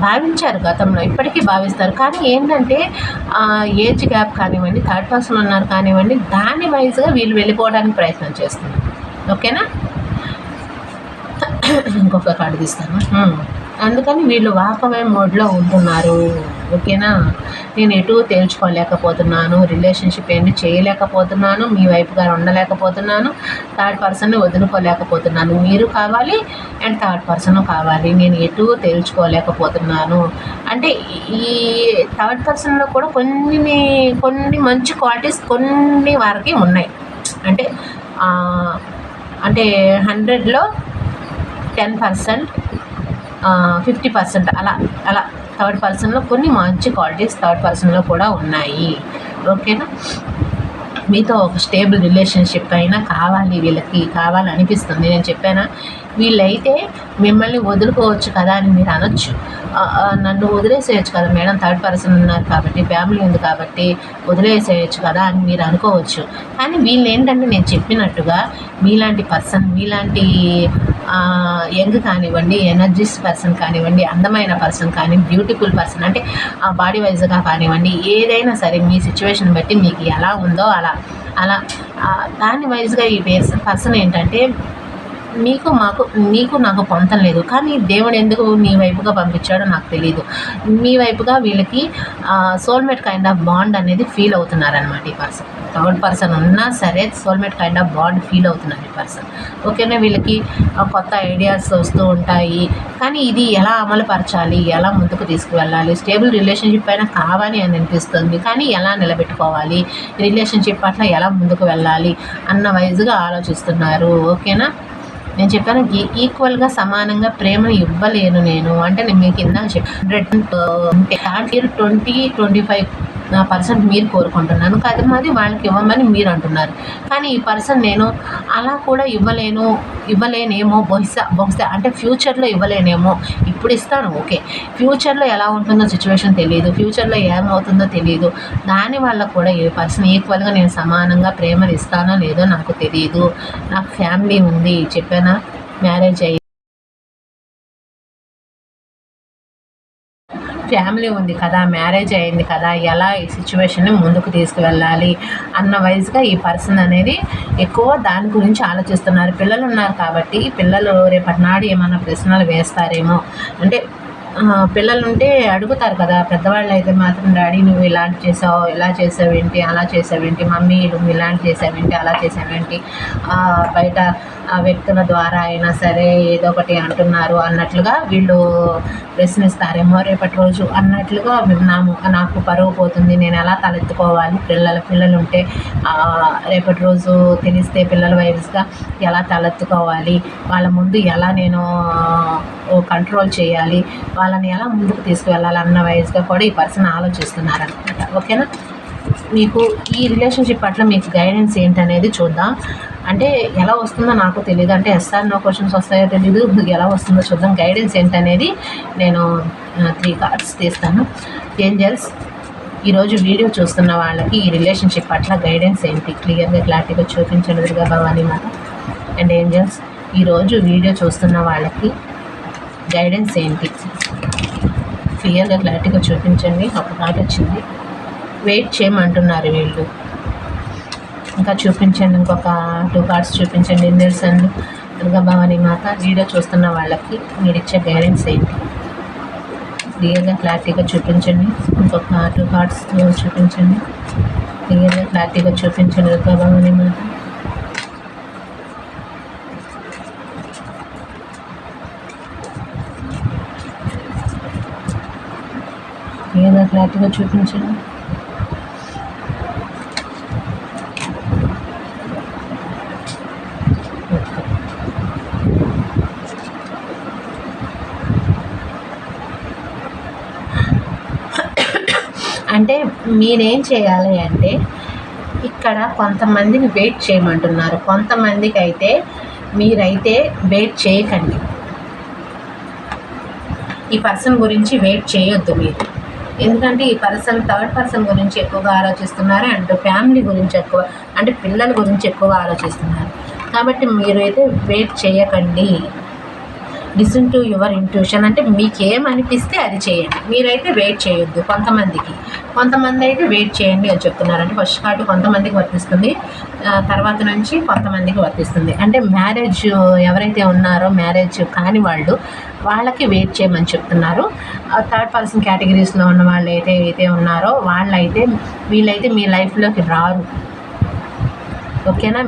భావించారు గతంలో, ఇప్పటికీ భావిస్తారు. కానీ ఏంటంటే ఏజ్ గ్యాప్ కానివ్వండి, థర్డ్ పర్సన్ ఉన్నారు కానివ్వండి, దాని వైజ్గా వీళ్ళు వెళ్ళిపోవడానికి ప్రయత్నం చేస్తున్నారు. ఓకేనా, ఇంకొక కార్డు తీస్తాను. అందుకని వీళ్ళు వాకవే మోడ్లో ఉంటున్నారు. ఓకేనా, నేను ఎటు తేల్చుకోలేకపోతున్నాను, రిలేషన్షిప్ ఏంటి చేయలేకపోతున్నాను, మీ వైపుగా ఉండలేకపోతున్నాను, థర్డ్ పర్సన్ని వదులుకోలేకపోతున్నాను. మీరు కావాలి అండ్ థర్డ్ పర్సన్ కావాలి, నేను ఎటు తేల్చుకోలేకపోతున్నాను. అంటే ఈ థర్డ్ పర్సన్లో కూడా కొన్ని మంచి క్వాలిటీస్ కొన్ని వారికి ఉన్నాయి. అంటే 100లో 10%, 50% అలా థర్డ్ పర్సన్లో కొన్ని మంచి క్వాలిటీస్ థర్డ్ పర్సన్లో కూడా ఉన్నాయి. ఓకేనా, మీతో ఒక స్టేబుల్ రిలేషన్షిప్ అయినా వీళ్ళకి కావాలనిపిస్తుంది. నేను చెప్పానా, వీళ్ళైతే మిమ్మల్ని వదులుకోవచ్చు కదా అని మీరు అనొచ్చు, నన్ను వదిలేసేయచ్చు కదా మేడం, థర్డ్ పర్సన్ ఉన్నారు కాబట్టి, ఫ్యామిలీ ఉంది కాబట్టి వదిలేసేయచ్చు కదా అని మీరు అనుకోవచ్చు. కానీ వీళ్ళు ఏంటంటే నేను చెప్పినట్టుగా మీలాంటి పర్సన్, మీలాంటి యంగ్ కానివ్వండి, ఎనర్జిస్ పర్సన్ కానివ్వండి, అందమైన పర్సన్ కానీ, బ్యూటిఫుల్ పర్సన్ అంటే బాడీ వైజ్గా కానివ్వండి, ఏదైనా సరే మీ సిచ్యువేషన్ బట్టి మీకు ఎలా ఉందో అలా దాని వైజ్గా ఈ పర్సన్ ఏంటంటే నీకు నాకు పొంతం లేదు, కానీ దేవుడు ఎందుకు మీ వైపుగా పంపించాడో నాకు తెలియదు. మీ వైపుగా వీళ్ళకి సోల్మేట్ కైండ్ ఆఫ్ బాండ్ అనేది ఫీల్ అవుతున్నారనమాట ఈ పర్సన్. థర్డ్ పర్సన్ ఉన్నా సరే soulmate kind of bond feel అవుతున్నారు ఈ పర్సన్. ఓకేనా, వీళ్ళకి కొత్త ఐడియాస్ వస్తూ ఉంటాయి, కానీ ఇది ఎలా అమలు పరచాలి, ఎలా ముందుకు తీసుకువెళ్ళాలి, స్టేబుల్ రిలేషన్షిప్ అయినా కావాలి అని అనిపిస్తుంది, కానీ ఎలా నిలబెట్టుకోవాలి, రిలేషన్షిప్ పట్ల ఎలా ముందుకు వెళ్ళాలి అన్న వైజ్గా ఆలోచిస్తున్నారు. ఓకేనా, నేను చెప్పాను ఈక్వల్గా సమానంగా ప్రేమను ఇవ్వలేను నేను అంటే నేను మీకు ఇందాక చెప్పాను 20-25% మీరు కోరుకుంటున్నాను, కాదు మాది వాళ్ళకి ఇవ్వమని మీరు అంటున్నారు. కానీ ఈ పర్సన్ నేను అలా కూడా ఇవ్వలేనేమో బహుశా అంటే ఫ్యూచర్లో ఇవ్వలేనేమో, ఇప్పుడు ఇస్తాను ఓకే, ఫ్యూచర్లో ఎలా ఉంటుందో సిచ్యువేషన్ తెలియదు, ఫ్యూచర్లో ఏమవుతుందో తెలియదు, దానివల్ల కూడా ఈ పర్సన్ ఈక్వల్గా నేను సమానంగా ప్రేమను ఇస్తానో లేదో నాకు తెలియదు, నాకు ఫ్యామిలీ ఉంది, చెప్పానా మ్యారేజ్ అయ్యి ఫ్యామిలీ ఉంది కదా, మ్యారేజ్ అయింది కదా, ఎలా ఈ సిచ్యువేషన్ని ముందుకు తీసుకువెళ్ళాలి అన్న వైజ్గా ఈ పర్సన్ అనేది ఎక్కువ దాని గురించి ఆలోచిస్తున్నారు. పిల్లలు ఉన్నారు కాబట్టి పిల్లలు రేపటి నాడు ఏమన్నా ప్రశ్నలు వేస్తారేమో, అంటే పిల్లలు ఉంటే అడుగుతారు కదా, పెద్దవాళ్ళు అయితే మాత్రం డాడీ నువ్వు ఇలాంటి చేసావు, ఇలా చేసావేంటి, అలా చేసావేంటి, మమ్మీ నువ్వు ఇలాంటి చేసావేంటి, అలా చేసావేంటి, బయట వ్యక్తుల ద్వారా అయినా సరే ఏదో ఒకటి అంటున్నారు అన్నట్లుగా వీళ్ళు ప్రశ్నిస్తారేమో రేపటి రోజు అన్నట్లుగా విన్నాము. నాకు పరువు పోతుంది, నేను ఎలా తలెత్తుకోవాలి, పిల్లలు ఉంటే రేపటి రోజు తెలిస్తే పిల్లల వైరస్గా ఎలా తలెత్తుకోవాలి, వాళ్ళ ముందు ఎలా నేను కంట్రోల్ చేయాలి, వాళ్ళని ఎలా ముందుకు తీసుకువెళ్ళాలి అన్న వైజ్గా కూడా ఈ పర్సన్ ఆలోచిస్తున్నారనమాట. ఓకేనా, మీకు ఈ రిలేషన్షిప్ పట్ల మీకు గైడెన్స్ ఏంటనేది చూద్దాం. అంటే ఎలా వస్తుందో నాకు తెలియదు, అంటే ఎస్ఆర్ నో క్వశ్చన్స్ వస్తాయో తెలీదు, ఎలా వస్తుందో చూద్దాం. గైడెన్స్ ఏంటనేది నేను 3 కార్డ్స్ తీస్తాను. ఏంజల్స్, ఈరోజు వీడియో చూస్తున్న వాళ్ళకి ఈ రిలేషన్షిప్ పట్ల గైడెన్స్ ఏంటి క్లియర్గా క్లారిటీగా చూపించండి దుర్గా భవానీ మాత అండ్ ఏంజల్స్. ఈరోజు వీడియో చూస్తున్న వాళ్ళకి గైడెన్స్ ఏంటి క్లియర్గా క్లారిటీగా చూపించండి. ఒక కార్డ్ వచ్చింది, వెయిట్ చేయమంటున్నారు వీళ్ళు. ఇంకా చూపించండి, ఇంకొక 2 కార్డ్స్ చూపించండి. Angels and Durga Bhavani Mata video చూస్తున్న వాళ్ళకి మీరు ఇచ్చే గైడెన్స్ ఏంటి క్లియర్గా క్లారిటీగా చూపించండి. ఇంకొక 2 కార్డ్స్ చూపించండి, క్లియర్గా క్లారిటీగా చూపించండి దుర్గా భవానీ మాత. క్లియర్గా క్లారిటీగా చూపించండి. అంటే మీరేం చేయాలి అంటే ఇక్కడ కొంతమందిని వెయిట్ చేయమంటున్నారు, కొంతమందికి అయితే మీరైతే వెయిట్ చేయకండి. ఈ పర్సన్ గురించి వెయిట్ చేయొద్దు మీరు, ఎందుకంటే ఈ పర్సన్ థర్డ్ పర్సన్ గురించి ఎక్కువగా ఆలోచిస్తున్నారు అండ్ ఫ్యామిలీ గురించి ఎక్కువ అంటే పిల్లల గురించి ఎక్కువగా ఆలోచిస్తున్నారు. కాబట్టి మీరు అయితే వెయిట్ చేయకండి. లిసన్ టు యువర్ ఇంట్యూషన్ అంటే మీకు ఏమనిపిస్తే అది చేయండి, మీరైతే వెయిట్ చేయొద్దు. కొంతమంది అయితే వెయిట్ చేయండి అని చెప్తున్నారు. అంటే ఫస్ట్ కార్డు కొంతమందికి వర్తిస్తుంది, తర్వాత నుంచి కొంతమందికి వర్తిస్తుంది. అంటే మ్యారేజ్ ఎవరైతే ఉన్నారో మ్యారేజ్ కాని వాళ్ళకి వెయిట్ చేయమని చెప్తున్నారు. థర్డ్ పర్సన్ కేటగిరీస్లో ఉన్న వాళ్ళు అయితే ఉన్నారో వీళ్ళైతే మీ లైఫ్లోకి రారు. ఓకేనా?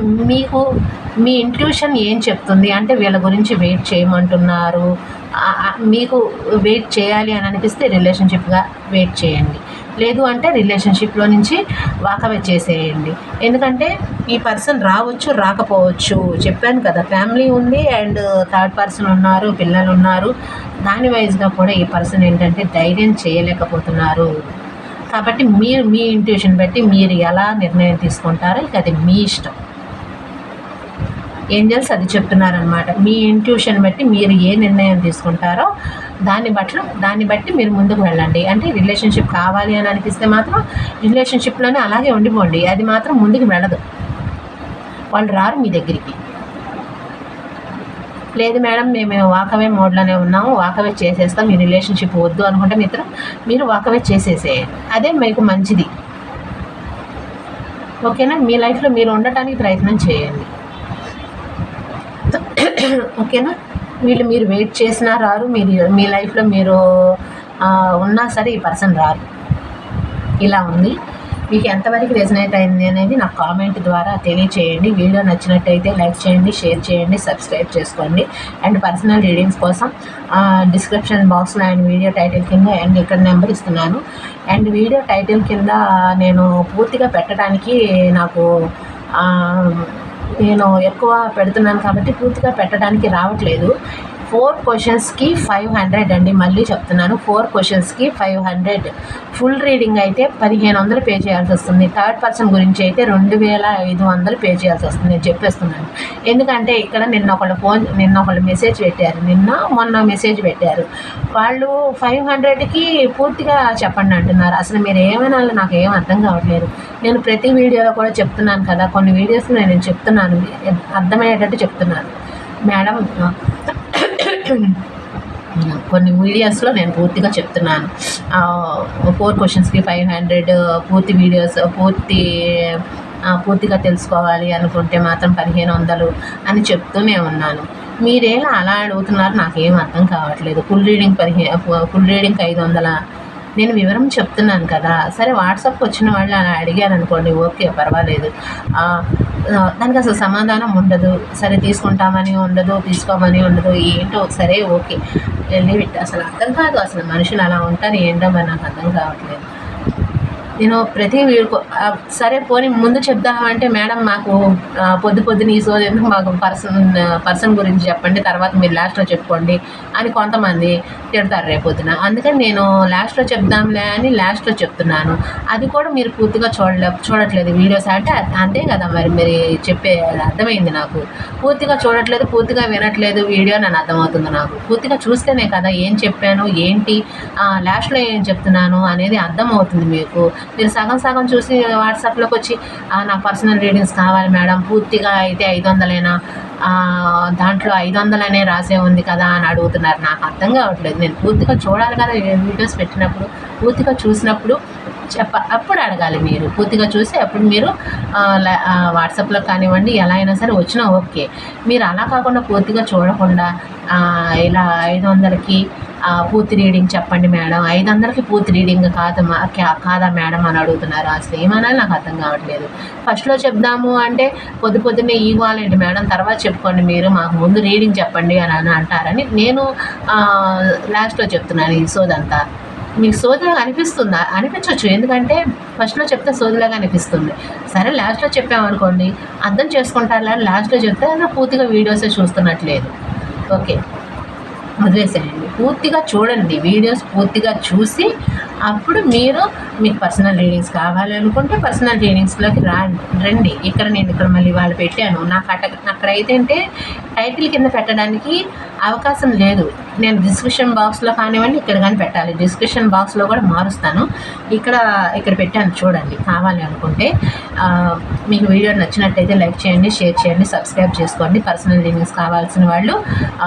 మీ ఇంట్యూషన్ ఏం చెప్తుంది అంటే వీళ్ళ గురించి వెయిట్ చేయమంటున్నారు. మీకు వెయిట్ చేయాలి అని అనిపిస్తే రిలేషన్షిప్గా వెయిట్ చేయండి, లేదు అంటే రిలేషన్షిప్లో నుంచి వాకవే చేసేయండి. ఎందుకంటే ఈ పర్సన్ రావచ్చు రాకపోవచ్చు, చెప్పాను కదా, ఫ్యామిలీ ఉంది అండ్ థర్డ్ పర్సన్ ఉన్నారు, పిల్లలు ఉన్నారు. దాని వైజ్గా కూడా ఈ పర్సన్ ఏంటంటే ధైర్యం చేయలేకపోతున్నారు. కాబట్టి మీరు మీ ఇంట్యూషన్ బట్టి మీరు ఎలా నిర్ణయం తీసుకుంటారో ఇక అది మీ ఇష్టం. ఏంజల్స్ అది చెప్తున్నారనమాట. మీ ఇంట్యూషన్ బట్టి మీరు ఏ నిర్ణయం తీసుకుంటారో దాన్ని బట్టి మీరు ముందుకు వెళ్ళండి. అంటే రిలేషన్షిప్ కావాలి అని అనిపిస్తే మాత్రం రిలేషన్షిప్లోనే అలాగే ఉండిపోండి, అది మాత్రం ముందుకు వెళ్ళదు, వాళ్ళు రారు మీ దగ్గరికి. లేదు మేడం మేము వాకవే మోడ్లోనే ఉన్నాము, వాకవే చేసేస్తాం, మీ రిలేషన్షిప్ వద్దు అనుకుంటే మీరు వాకవే చేసేసేయండి, అదే మీకు మంచిది. ఓకేనా? మీ లైఫ్లో మీరు ఉండటానికి ప్రయత్నం చేయండి. ఓకేనా? మీరు వెయిట్ చేసినా రారు, మీ లైఫ్లో మీరు ఉన్నా సరే ఈ పర్సన్ రారు. ఇలా ఉంది. మీకు ఎంతవరకు రెజనేట్ అయింది అనేది నాకు కామెంట్ ద్వారా తెలియచేయండి. వీడియో నచ్చినట్టయితే లైక్ చేయండి, షేర్ చేయండి, సబ్స్క్రైబ్ చేసుకోండి. అండ్ పర్సనల్ రీడింగ్స్ కోసం డిస్క్రిప్షన్ బాక్స్లో అండ్ వీడియో టైటిల్ కింద అండ్ ఇక్కడ నెంబర్ ఇస్తున్నాను. అండ్ వీడియో టైటిల్ కింద నేను పూర్తిగా పెట్టడానికి నేను ఎక్కువ పెడుతున్నాను కాబట్టి పూర్తిగా పెట్టడానికి రావట్లేదు. 4 క్వశ్చన్స్కి 500 అండి. మళ్ళీ చెప్తున్నాను, 4 క్వశ్చన్స్కి 500. ఫుల్ రీడింగ్ అయితే 1500 పే చేయాల్సి వస్తుంది. థర్డ్ పర్సన్ గురించి అయితే 2500 పే చేయాల్సి వస్తుంది. నేను చెప్పేస్తున్నాను, ఎందుకంటే ఇక్కడ నిన్న ఒకళ్ళు మెసేజ్ పెట్టారు, మొన్న మెసేజ్ పెట్టారు. వాళ్ళు 500కి పూర్తిగా చెప్పండి అంటున్నారు. అసలు మీరు ఏమైనా నాకు ఏం అర్థం కావట్లేదు. నేను ప్రతి వీడియోలో కూడా చెప్తున్నాను కదా, కొన్ని వీడియోస్లో నేను చెప్తున్నాను, అర్థమయ్యేటట్టు చెప్తున్నాను మేడం. కొన్ని వీడియోస్లో నేను పూర్తిగా చెప్తున్నాను. 4 క్వశ్చన్స్కి 500, పూర్తి వీడియోస్ పూర్తిగా తెలుసుకోవాలి అనుకుంటే మాత్రం 1500 అని చెప్తూనే ఉన్నాను. మీరేలా అలా అడుగుతున్నారు నాకేం అర్థం కావట్లేదు. ఫుల్ రీడింగ్కి 500. నేను వివరం చెప్తున్నాను కదా. సరే, వాట్సాప్కి వచ్చిన వాళ్ళు అలా అడిగారు అనుకోండి, ఓకే పర్వాలేదు, దానికి అసలు సమాధానం ఉండదు. సరే తీసుకుంటామని ఉండదు, తీసుకోమని ఉండదు, ఏంటో సరే ఓకే లీవ్ ఇట్. అసలు అర్థం కాదు, అసలు మనుషులు అలా ఉంటారు ఏంటో మరి నాకు అర్థం కావట్లేదు. నేను ప్రతి సరే పోనీ ముందు చెప్దామంటే మేడం మాకు పొద్దున ఈ సోది ఎందుకు, మాకు పర్సన్ గురించి చెప్పండి, తర్వాత మీరు లాస్ట్లో చెప్పుకోండి అని కొంతమంది తిడతారు రేపొద్దున. అందుకని నేను లాస్ట్లో చెప్దాంలే అని లాస్ట్లో చెప్తున్నాను. అది కూడా మీరు పూర్తిగా చూడట్లేదు వీడియోస్ అంటే అంతే కదా మరి. మీరు చెప్పే అర్థమైంది నాకు. పూర్తిగా చూడట్లేదు, పూర్తిగా వినట్లేదు వీడియో అని అర్థమవుతుంది నాకు. పూర్తిగా చూస్తేనే కదా ఏం చెప్పాను, ఏంటి లాస్ట్లో ఏం చెప్తున్నాను అనేది అర్థమవుతుంది మీకు. మీరు సగం చూసి వాట్సాప్లోకి వచ్చి నా పర్సనల్ రీడింగ్స్ కావాలి మేడం, పూర్తిగా అయితే 500 దాంట్లో 500 రాసే ఉంది కదా అని అడుగుతున్నారు. నాకు అర్థం కావట్లేదు. నేను పూర్తిగా చూడాలి కదా వీడియోస్ పెట్టినప్పుడు, పూర్తిగా చూసినప్పుడు అప్పుడు అడగాలి మీరు. పూర్తిగా చూసి అప్పుడు మీరు వాట్సాప్లో కానివ్వండి ఎలా అయినా సరే వచ్చినా ఓకే. మీరు అలా కాకుండా పూర్తిగా చూడకుండా ఇలా 500కి పూర్తి రీడింగ్ చెప్పండి మేడం, 500కి పూర్తి రీడింగ్ కాదా మేడం అని అడుగుతున్నారు. అసలు ఏమనాలి నాకు అర్థం కావట్లేదు. ఫస్ట్లో చెప్దాము అంటే పొద్దున్నే ఇవ్వాలండి మేడం, తర్వాత చెప్పుకోండి మీరు, మాకు ముందు రీడింగ్ చెప్పండి అని అంటారని నేను లాస్ట్లో చెప్తున్నాను. ఈ సోదంతా మీకు సోదిలాగా అనిపిస్తుందా? అనిపించవచ్చు, ఎందుకంటే ఫస్ట్లో చెప్తే సోదిలాగా అనిపిస్తుంది. సరే లాస్ట్లో చెప్పామనుకోండి అర్థం చేసుకుంటారు. లాస్ట్లో చెప్తే పూర్తిగా వీడియోసే చూస్తున్నట్లేదు. ఓకే, వదిలేసేయండి. పూర్తిగా చూడండి వీడియోస్, పూర్తిగా చూసి అప్పుడు మీరు మీకు పర్సనల్ రీడింగ్స్ కావాలి అనుకుంటే పర్సనల్ రీడింగ్స్లోకి రండి. ఇక్కడ మళ్ళీ వాళ్ళు పెట్టాను. నాకు అక్కడైతే అంటే టైటిల్ కింద పెట్టడానికి అవకాశం లేదు. నేను డిస్క్రిప్షన్ బాక్స్లో కానివ్వండి ఇక్కడ కానీ పెట్టాలి. డిస్క్రిప్షన్ బాక్స్లో కూడా మారుస్తాను. ఇక్కడ పెట్టాను చూడండి. కావాలి అనుకుంటే మీకు వీడియో నచ్చినట్టయితే లైక్ చేయండి, షేర్ చేయండి, సబ్స్క్రైబ్ చేసుకోండి. పర్సనల్ రీడింగ్స్ కావాల్సిన వాళ్ళు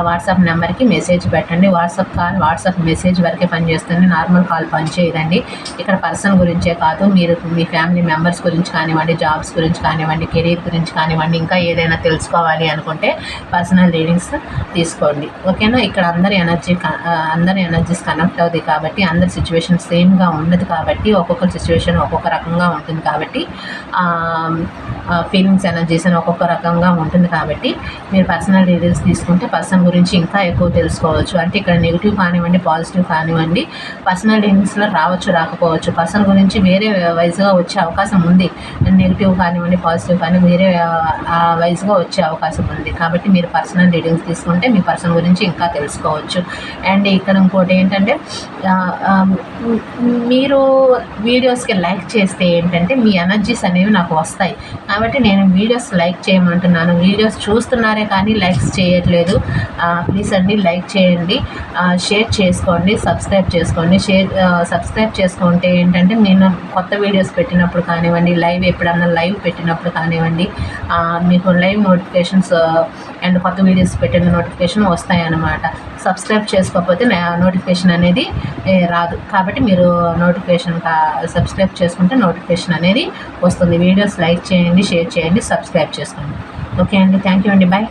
వాట్సాప్ నెంబర్కి మెసేజ్ పెట్టండి. వాట్సాప్ మెసేజ్ వరకే పనిచేస్తుంది, నార్మల్ కాల్ పనిచేయదండి. ఇక్కడ పర్సన్ గురించే కాదు, మీరు మీ ఫ్యామిలీ మెంబర్స్ గురించి కానివ్వండి, జాబ్స్ గురించి కానివ్వండి, కెరీర్ గురించి కానివ్వండి, ఇంకా ఏదైనా తెలుసుకోవాలి అనుకుంటే పర్సనల్ రీడింగ్స్ తీసుకోండి. ఓకేనా? ఇక్కడ అందరి ఎనర్జీస్ కనెక్ట్ అవుతాయి కాబట్టి, అందరి సిచ్యువేషన్ సేమ్గా ఉండదు కాబట్టి, ఒక్కొక్క సిచ్యువేషన్ ఒక్కొక్క రకంగా ఉంటుంది కాబట్టి, ఫీలింగ్స్ ఎనర్జీస్ అని ఒక్కొక్క రకంగా ఉంటుంది కాబట్టి, మీరు పర్సనల్ రీడింగ్స్ తీసుకుంటే పర్సన్ గురించి ఇంకా ఎక్కువ తెలుసుకోవచ్చు. అంటే ఇక్కడ నెగిటివ్ కానివ్వండి, పాజిటివ్ కానివ్వండి, పర్సనల్ రీడింగ్స్లో రావచ్చు, రాకపోవచ్చు. పర్సన్ గురించి వేరే వైజ్గా వచ్చే అవకాశం ఉంది. నెగిటివ్ కానివ్వండి, పాజిటివ్ కానీ వేరే వైజ్గా వచ్చే అవకాశం ఉంది. కాబట్టి మీరు పర్సనల్ రీడింగ్స్ తీసుకుంటే మీ పర్సన్ గురించి ఇంకా తెలుసుకోవచ్చు. అండ్ ఇక్కడ ఇంకోటి ఏంటంటే, మీరు వీడియోస్కి లైక్ చేస్తే ఏంటంటే మీ ఎనర్జీస్ అనేవి నాకు వస్తాయి. కాబట్టి నేను వీడియోస్ లైక్ చేయమంటున్నాను. వీడియోస్ చూస్తున్నారే కానీ లైక్స్ చేయట్లేదు. ప్లీజ్ అండి లైక్ చేయండి, షేర్ చేసుకోండి, సబ్స్క్రైబ్ చేసుకోండి. సబ్స్క్రైబ్ చేసుకుంటే ఏంటంటే నేను కొత్త వీడియోస్ పెట్టినప్పుడు కానివ్వండి, ఎప్పుడన్నా లైవ్ పెట్టినప్పుడు కానివ్వండి, మీకు లైవ్ నోటిఫికేషన్స్ అండ్ కొత్త వీడియోస్ పెట్టిన నోటిఫికేషన్ వస్తాయన్నమాట. సబ్స్క్రైబ్ చేసుకోకపోతే నోటిఫికేషన్ అనేది రాదు. కాబట్టి మీరు సబ్స్క్రైబ్ చేసుకుంటే నోటిఫికేషన్ అనేది వస్తుంది. వీడియోస్ లైక్ చేయండి, షేర్ చేయండి, సబ్స్క్రైబ్ చేసుకోండి. ఓకే అండి, థ్యాంక్ యూ అండి, బాయ్.